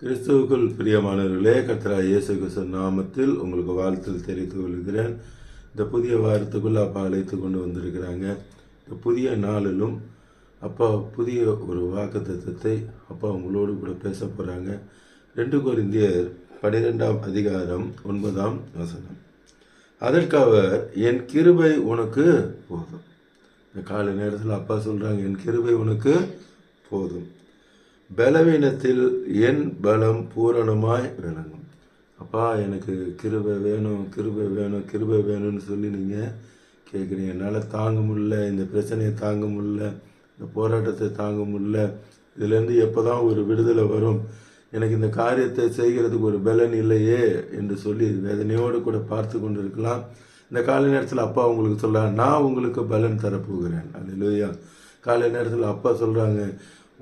கிறிஸ்துவுக்குள் பிரியமானவர்களே, கர்த்தராகிய இயேசு கிறிஸ்து நாமத்தில் உங்களுக்கு வாழ்த்தில் தெரிவித்துக் கொள்கிறேன். இந்த புதிய வாரத்துக்குள்ள அப்பா அழைத்து கொண்டு வந்திருக்கிறாங்க. இந்த புதிய நாளிலும் அப்பா புதிய ஒரு வாக்குத்தத்தத்தை அப்பா உங்களோடு கூட பேச போகிறாங்க. 2 கொரிந்தியர் 12ஆம் அதிகாரம் 9ஆம் வசனம். அதற்கு அவர், என் கிருபை உனக்கு போதும். இந்த காலை நேரத்தில் அப்பா சொல்கிறாங்க, என் கிருபை உனக்கு போதும், பலவீனத்தில் என் பலம் பூரணமாய் விளங்கும். அப்பா எனக்கு கிருபை வேணும், கிருபை வேணும், கிருபை வேணும்னு சொல்லி நீங்கள் கேட்குறீங்க. என்னால் தாங்க முடியல, இந்த பிரச்சனையை தாங்க முடியல, இந்த போராட்டத்தை தாங்க முடியல, இதுலேருந்து எப்போ தான் ஒரு விடுதலை வரும், எனக்கு இந்த காரியத்தை செய்கிறதுக்கு ஒரு பலன் இல்லையே என்று சொல்லி வேதனையோடு கூட பார்த்து கொண்டு இருக்கலாம். இந்த காலை நேரத்தில் அப்பா உங்களுக்கு சொல்ல, நான் உங்களுக்கு பலன் தரப்போகிறேன். அல்லேலூயா. காலை நேரத்தில் அப்பா சொல்கிறாங்க,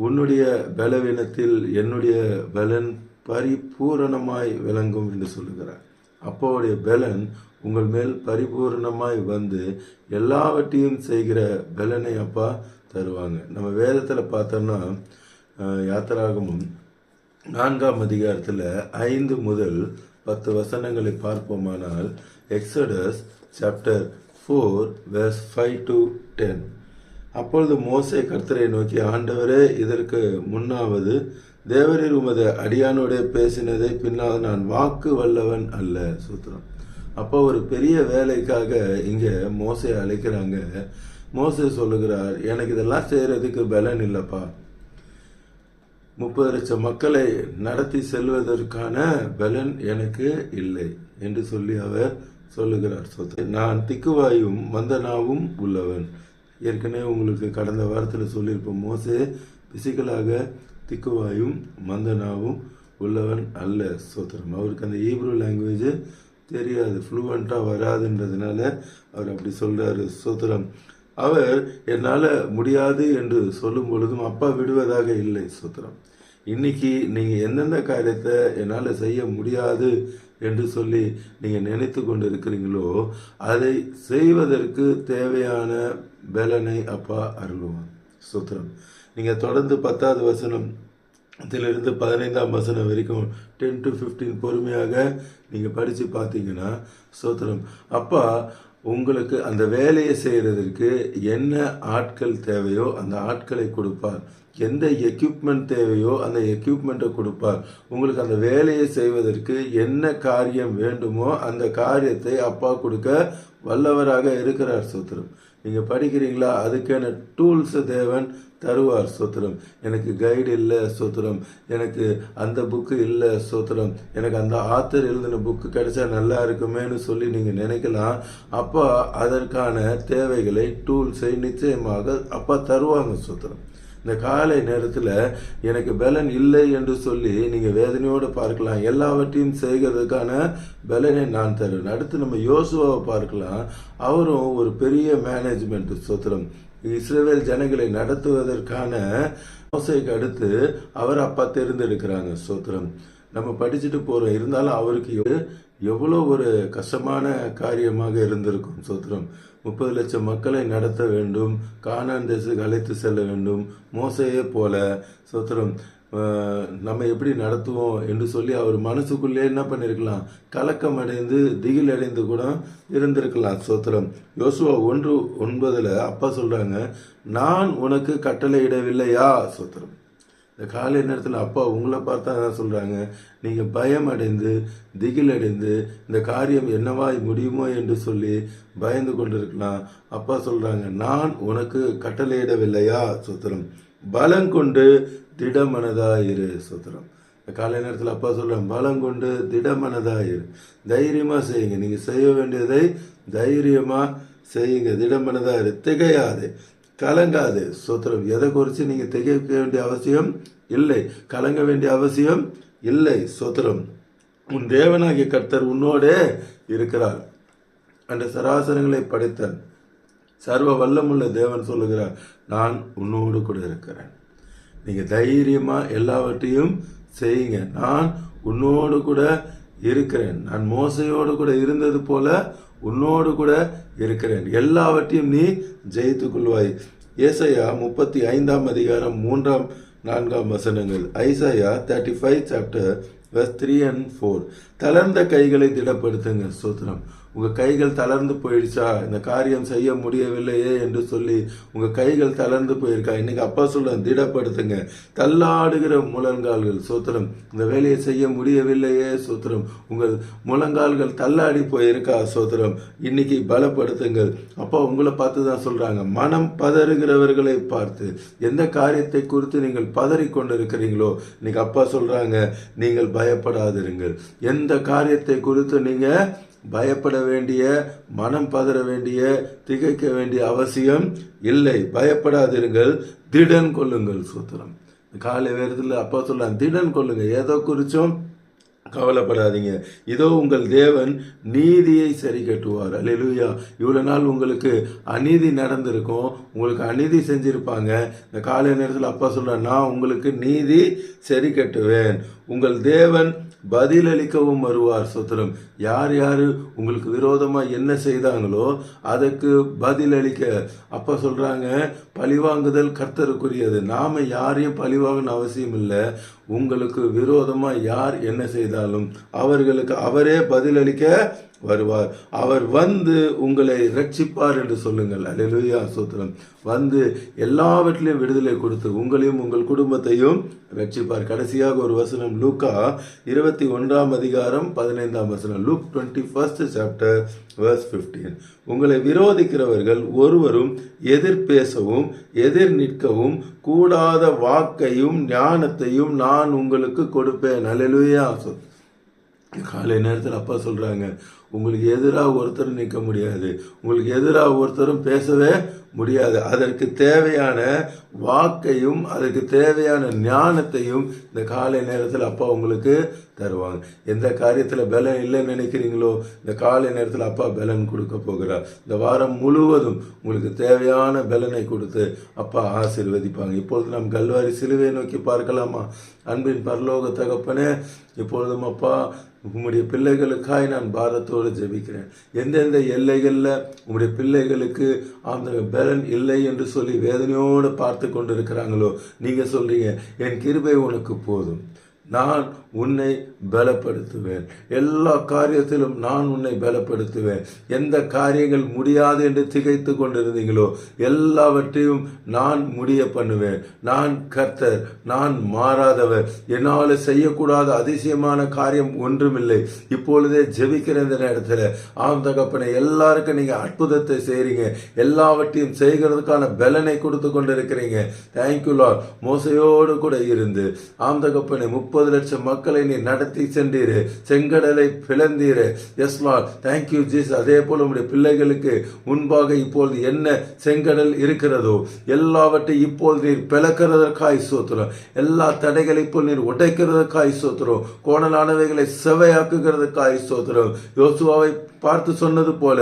உன்னுடைய பலவீனத்தில் என்னுடைய பலன் பரிபூரணமாய் விளங்கும் என்று சொல்லுகிறார். அப்பாவுடைய பலன் உங்கள் மேல் பரிபூரணமாய் வந்து எல்லாவற்றையும் செய்கிற பலனை அப்பா தருவாங்க. நம்ம வேதத்தில் பார்த்தோம்னா யாத்திராகமம் 4ஆம் அதிகாரத்தில் 5 முதல் 10 வசனங்களை பார்ப்போமானால், எக்ஸோடஸ் சாப்டர் 4 verse 5 to 10. அப்பொழுது மோசே கர்த்தரை நோக்கி, ஆண்டவரே, இதற்கு முன்னாவது தேவரீர் உமது அடியானோட பேசினதை பின்னால் நான் வாக்கு வல்லவன் அல்ல. சூத்திரம். அப்போ ஒரு பெரிய வேலைக்காக இங்கே மோசே அழைக்கிறாங்க. மோசே சொல்லுகிறார், எனக்கு இதெல்லாம் செய்கிறதுக்கு பலன் இல்லைப்பா, 30 லட்சம் மக்களை நடத்தி செல்வதற்கான பலன் எனக்கு இல்லை என்று சொல்லி அவர் சொல்லுகிறார். நான் திக்குவாயும் மந்தனாவும் உள்ளவன். ஏற்கனவே உங்களுக்கு கடந்த வாரத்தில் சொல்லியிருப்போம், மோசே பிசிக்கலாக திக்குவாயும் மந்தனாவும் உள்ளவன் அல்ல. சோத்திரம். அவருக்கு அந்த ஹீப்ரு லாங்குவேஜ் தெரியாது, ஃப்ளூவெண்ட்டாக வராதுன்றதுனால அவர் அப்படி சொல்கிறாரு. சோத்திரம். அவர் என்னால் முடியாது என்று சொல்லும் பொழுதும் அப்பா விடுவதாக இல்லை. சோத்திரம். இன்னைக்கு நீங்கள் எந்தெந்த காரியத்தை என்னால் செய்ய முடியாது என்று சொல்லி நீங்கள் நினைத்து கொண்டு இருக்கிறீங்களோ அதை செய்வதற்கு தேவையான பலனை அப்பா அருள்வான். சூத்திரம். நீங்கள் தொடர்ந்து 10வது வசனத்திலிருந்து 15ஆம் வசனம் வரைக்கும் 10 to 15 பொறுமையாக நீங்கள் படித்து பார்த்தீங்கன்னா, சூத்திரம், அப்பா உங்களுக்கு அந்த வேலையை செய்கிறதுக்கு என்ன ஆட்கள் தேவையோ அந்த ஆட்களை கொடுப்பார், எந்த எக்யூப்மெண்ட் தேவையோ அந்த எக்யூப்மெண்ட்டை கொடுப்பார். உங்களுக்கு அந்த வேலையை செய்வதற்கு என்ன காரியம் வேண்டுமோ அந்த காரியத்தை அப்பா கொடுக்க வல்லவராக இருக்கிறார். சோத்திரம். நீங்கள் படிக்கிறீங்களா, அதுக்கான டூல்ஸை தேவன் தருவார். சோத்திரம். எனக்கு கைடு இல்லை. சோத்திரம். எனக்கு அந்த புக்கு இல்லை. சோத்திரம். எனக்கு அந்த ஆத்தர் எழுதின புக்கு கிடைச்சா நல்லா இருக்குமேனு சொல்லி நீங்கள் நினைக்கலாம். அப்பா அதற்கான தேவைகளை, டூல்ஸை நிச்சயமாக அப்பா தருவாங்க. சோத்திரம். இந்த காலை நேரத்தில் எனக்கு பலன் இல்லை என்று சொல்லி நீங்கள் வேதனையோடு பார்க்கலாம். எல்லாவற்றையும் செய்கிறதுக்கான பலனை நான் தருவேன். அடுத்து நம்ம யோசுவாவை பார்க்கலாம். அவரும் ஒரு பெரிய மேனேஜ்மெண்ட். சோத்திரம். இஸ்ரவேல் ஜனங்களை நடத்துவதற்கான மோசேக்கு அடுத்து அவர் அப்பா தேர்ந்தெடுக்கிறாங்க. சோத்திரம். நம்ம படிச்சுட்டு போகிறோம், இருந்தாலும் அவருக்கு எவ்வளோ ஒரு கஷ்டமான காரியமாக இருந்திருக்கும். சோத்திரம். 30 லட்சம் மக்களை நடத்த வேண்டும், கானான் தேசத்துக்கு அழைத்து செல்ல வேண்டும், மோசையே போல. சோத்திரம். நம்ம எப்படி நடத்துவோம் என்று சொல்லி அவர் மனசுக்குள்ளே என்ன பண்ணியிருக்கலாம், கலக்கம் அடைந்து திகில் அடைந்து கூட இருந்திருக்கலாம். சோத்திரம். யோசுவா 1:9 அப்பா சொல்கிறாங்க, நான் உனக்கு கட்டளையிடவில்லையா. சோத்திரம். இந்த காலை நேரத்தில் அப்பா உங்களை பார்த்தா தான் சொல்கிறாங்க, நீங்கள் பயம் அடைந்து திகில் அடைந்து இந்த காரியம் என்னவாய் முடியுமோ என்று சொல்லி பயந்து கொண்டு இருக்கலாம். அப்பா சொல்கிறாங்க, நான் உனக்கு கட்டளையிடவில்லையா. சோத்திரம். பலம் கொண்டு திடமனதாயிரு. சோத்திரம். இந்த காலை நேரத்தில் அப்பா சொல்கிறாங்க, பலம் கொண்டு திடமனதாயிரு, தைரியமாக செய்யுங்க. நீங்கள் செய்ய வேண்டியதை தைரியமாக செய்யுங்க, திடமனதாயிரு, திகையாது, கலங்காது. சோத்திரம். எதை குறித்து நீங்கள் திகைக்க வேண்டிய அவசியம் இல்லை, கலங்க வேண்டிய அவசியம் இல்லை. சோத்திரம். உன் தேவனாகிய கர்த்தர் உன்னோடே இருக்கிறார். அந்த சராசரங்களை படைத்தான் சர்வ வல்லமுள்ள தேவன் சொல்லுகிறார், நான் உன்னோடு கூட இருக்கிறேன். நீங்கள் தைரியமாக எல்லாவற்றையும் செய்யுங்க, நான் உன்னோடு கூட இருக்கிறேன். நான் மோசையோடு கூட இருந்தது போல உன்னோடு கூட இருக்கிறேன். எல்லாவற்றையும் நீ ஜெயித்துக் கொள்வாய். ஏசாயா 35ஆம் அதிகாரம் 3ஆம் 4ஆம் வசனங்கள். Isaiah 35 chapter verse 3 and 4. தளர்ந்த கைகளை திடப்படுத்துங்க. ஸ்தோத்திரம். உங்க கைகள் தளர்ந்து போயிடுச்சா, இந்த காரியம் செய்ய முடியவில்லையே என்று சொல்லி உங்க கைகள் தளர்ந்து போயிருக்கா, இன்னைக்கு அப்பா சொல்ல திடப்படுத்துங்க. தள்ளாடுகிற முழங்கால்கள், சோத்திரம், இந்த வேலையை செய்ய முடியவில்லையே, சோத்திரம், உங்கள் முழங்கால்கள் தள்ளாடி போயிருக்கா, சோத்திரம், இன்னைக்கு பலப்படுத்துங்கள். அப்பா உங்களை பார்த்து தான் சொல்றாங்க, மனம் பதறுகிறவர்களை பார்த்து எந்த காரியத்தை குறித்து நீங்கள் பதறி கொண்டிருக்கிறீங்களோ இன்னைக்கு அப்பா சொல்றாங்க, நீங்கள் பயப்படாதிருங்கள். எந்த காரியத்தை குறித்து நீங்க பயப்பட வேண்டிய, மனம் பதற வேண்டிய, திகைக்க வேண்டிய அவசியம் இல்லை. பயப்படாதிருங்கள், திடன் கொள்ளுங்கள். சூத்திரம். காலை வேறத்தில் அப்பா சொல்லலாம், திடன் கொள்ளுங்க, ஏதோ குறிச்சும் கவலைப்படாதீங்க. இதோ உங்கள் தேவன் நீதியை சரி கட்டுவார். அல்லேலூயா. இவ்வளவு நாள் உங்களுக்கு அநீதி நடந்திருக்கும், உங்களுக்கு அநீதி செஞ்சிருப்பாங்க. இந்த காலை நேரத்தில் அப்பா சொல்ற, நான் உங்களுக்கு நீதி சரி கட்டுவேன். உங்கள் தேவன் பதிலளிக்கவும் வருவார். சோத்திரம். யார் யாரு உங்களுக்கு விரோதமா என்ன செய்தாங்களோ அதற்கு பதிலளிக்க அப்பா சொல்றாங்க, பழிவாங்குதல் கர்த்தருக்குரியது. நாம யாரையும் பழிவாங்கன்னு அவசியம் இல்லை. உங்களுக்கு விரோதமா யார் என்ன செய்தாலும் அவர்களுக்கு அவரே பதிலளிக்க வருவார். அவர் வந்து உங்களை ரட்சிப்பார் என்று சொல்லுங்கள். அல்லேலூயா. ஸ்தோத்திரம். வந்து எல்லாவற்றிலையும் விடுதலை கொடுத்து உங்களையும் உங்கள் குடும்பத்தையும் ரட்சிப்பார். கடைசியாக ஒரு வசனம், லூக்கா 21ஆம் அதிகாரம் 15ஆம் வசனம். Luke 21st chapter verse 15. உங்களை விரோதிக்கிறவர்கள் ஒருவரும் எதிர் பேசவும் எதிர் நிற்கவும் கூடாத வாக்கையும் ஞானத்தையும் நான் உங்களுக்கு கொடுப்பேன். அல்லேலூயா. காலை நேரத்தில் அப்பா சொல்றாங்க, உங்களுக்கு எதிராக ஒருத்தரும் நிற்க முடியாது, உங்களுக்கு எதிராக ஒருத்தரும் பேசவே முடியாது. அதற்கு தேவையான வாக்கையும் அதற்கு தேவையான ஞானத்தையும் இந்த காலை நேரத்தில் அப்பா உங்களுக்கு தருவாங்க. எந்த காரியத்தில் பலன் இல்லைன்னு நினைக்கிறீங்களோ இந்த காலை நேரத்தில் அப்பா பலன் கொடுக்க போகிறார். இந்த வாரம் முழுவதும் உங்களுக்கு தேவையான பலனை கொடுத்து அப்பா ஆசீர்வதிப்பாங்க. இப்பொழுது நாம் கல்வாரி சிலுவை நோக்கி பார்க்கலாமா? அன்பின் பரலோக தகப்பனே, இப்பொழுதும் அப்பா உம்முடைய பிள்ளைகளுக்காய் நான் பாரத்தோடு ஜெபிக்கிறேன். எந்தெந்த எல்லைகளில் உம்முடைய பிள்ளைகளுக்கு அந்த பலன் இல்லை என்று சொல்லி வேதனையோடு பார்த்து கொண்டிருக்கிறாங்களோ, நீங்க சொல்றீங்க, என் கிருபை உனக்கு போதும், நான் உன்னை பலப்படுத்துவேன், எல்லா காரியத்திலும் நான் உன்னை பலப்படுத்துவேன். எந்த காரியங்கள் முடியாது என்று திகைத்து கொண்டிருந்தீங்களோ எல்லாவற்றையும் நான் முடிய பண்ணுவேன். நான் கர்த்தர், நான் மாறாதவர், என்னால் செய்யக்கூடாத அதிசயமான காரியம் ஒன்றுமில்லை. இப்பொழுதே ஜெபிக்கிற இந்த நேரத்தில் ஆம் தகப்பனை, எல்லாருக்கும் நீங்க அற்புதத்தை செய்றீங்க, எல்லாவற்றையும் செய்கிறதுக்கான பலனை கொடுத்து கொண்டிருக்கிறீங்க. Thank you Lord. மோசையோடு கூட இருந்து ஆம் தகப்பனை 30 லட்சம் மக்களை நீ நடத்தி சென்றீரு, செங்கடலை பிளந்தீரு. Yes Lord, thank you Jesus. அதே போல உங்களுடைய பிள்ளைகளுக்கு முன்பாக இப்பொழுது என்ன செங்கடல் இருக்கிறதோ எல்லாவற்றையும் இப்போது நீர் பிளக்கிறதற்காய் ஸ்தோத்திரம். எல்லா தடைகளை இப்போ நீர் உடைக்கிறதற்காய் ஸ்தோத்திரம். கோணலானவைகளை செவையாக்குகிறதுக்காய் ஸ்தோத்திரம். யோசுவாவை பார்த்து சொன்னது போல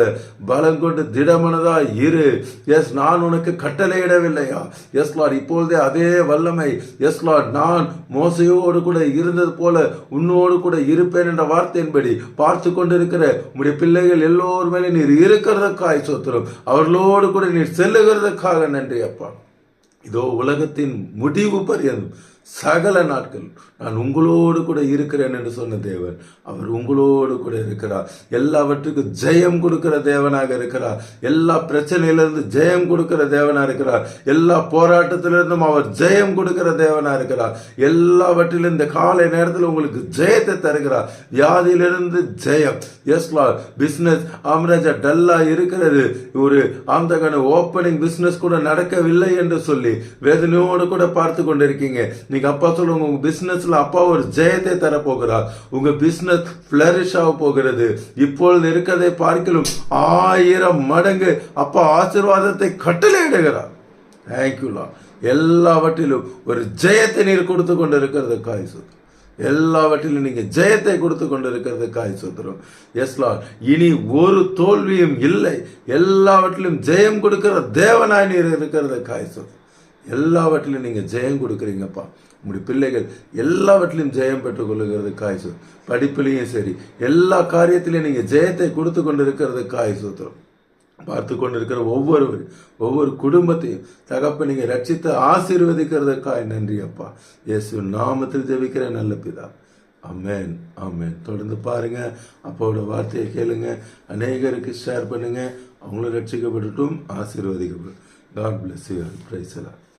பலம் கொண்டு திடமனதா இரு. எஸ், நான் உனக்கு கட்டளையிடவில்லையா? எஸ் லார்ட், இப்பொழுதே அதே வல்லமை, எஸ் லார்ட், நான் மோசையோடு கூட இருந்தது போல உன்னோடு கூட இருப்பேன் என்ற வார்த்தையின்படி பார்த்து கொண்டிருக்கிற உம்முடைய பிள்ளைகள் எல்லோர் மேலே நீர் இருக்கிறதற்காய் ஸ்தோத்திரம். அவர்களோடு கூட நீர் செல்லுகிறதுக்காக நன்றி அப்பா. இதோ உலகத்தின் முடிவு பரியந்தம் சகல நாட்கள் நான் உங்களோடு கூட இருக்கிறேன் என்று சொன்ன தேவன், அவர் உங்களோடு கூட இருக்கிறார். எல்லாவற்றுக்கும் ஜெயம் கொடுக்கிற தேவனாக இருக்கிறார். எல்லா பிரச்சனையிலிருந்து ஜெயம் கொடுக்கிற தேவனாக இருக்கிறார். எல்லா போராட்டத்திலிருந்தும் அவர் ஜெயம் கொடுக்கிற தேவனாக இருக்கிறார். எல்லாவற்றிலும் இந்த காலை நேரத்தில் உங்களுக்கு ஜெயத்தை தருகிறார். வியாதியிலிருந்து ஜெயம். Yes Lord. பிசினஸ் ஆம்ராஜா டல்லா இருக்கிறது, ஒரு ஆந்தகன ஓப்பனிங் பிசினஸ் கூட நடக்கவில்லை என்று சொல்லி வேதனையோடு கூட பார்த்து கொண்டிருக்கீங்க. நீங்க அப்பா சொல்லுங்க, உங்க பிசினஸ்ல அப்பா ஒரு ஜெயத்தை தர போகிறார். உங்க பிசினஸ் பிளரிஷ் ஆக போகிறது. இப்பொழுது இருக்கிறதை பார்க்கலும் 1000 மடங்கு அப்பா ஆசீர்வாதத்தை கட்டளையிடுகிறார். Thank you Lord. எல்லாவற்றிலும் ஒரு ஜெயத்தை நீர் கொடுத்து கொண்டிருக்கிறதுக்காய் சொல்றோம். எல்லாவற்றிலும் நீங்க ஜெயத்தை கொடுத்து கொண்டிருக்கிறதுக்காய் சொல்றோம். Yes Lord. இனி ஒரு தோல்வியும் இல்லை. எல்லாவற்றிலும் ஜெயம் கொடுக்கிற தேவனாய் நீர் இருக்கிறதுக்காய் சொல்றோம். எல்லாவற்றிலும் நீங்க ஜெயம் கொடுக்குறீங்கப்பா. உங்களுடைய பிள்ளைகள் எல்லாவற்றிலும் ஜெயம் பெற்றுக் கொள்ளுகிறதுக்காய் சொல்றோம். படிப்பிலையும் சரி, எல்லா காரியத்திலையும் நீங்க ஜெயத்தை கொடுத்து கொண்டிருக்கிறதுக்காய் சொல்றோம். பார்த்து கொண்டிருக்கிற ஒவ்வொரு குடும்பத்தையும் தகப்ப நீங்க ரட்சித்து ஆசீர்வதிக்கிறதுக்காக நன்றி அப்பா. இயேசு நாமத்தில் ஜெபிக்கிற நல்ல பிதா. ஆமென் ஆமென். தொடர்ந்து பாருங்க, அப்பாவோட வார்த்தையை கேளுங்க, அநேகருக்கு ஷேர் பண்ணுங்க, அவங்களும் ரட்சிக்கப்பட்டுட்டும் ஆசீர்வதிக்கப்படும். God bless you. Praise the Lord.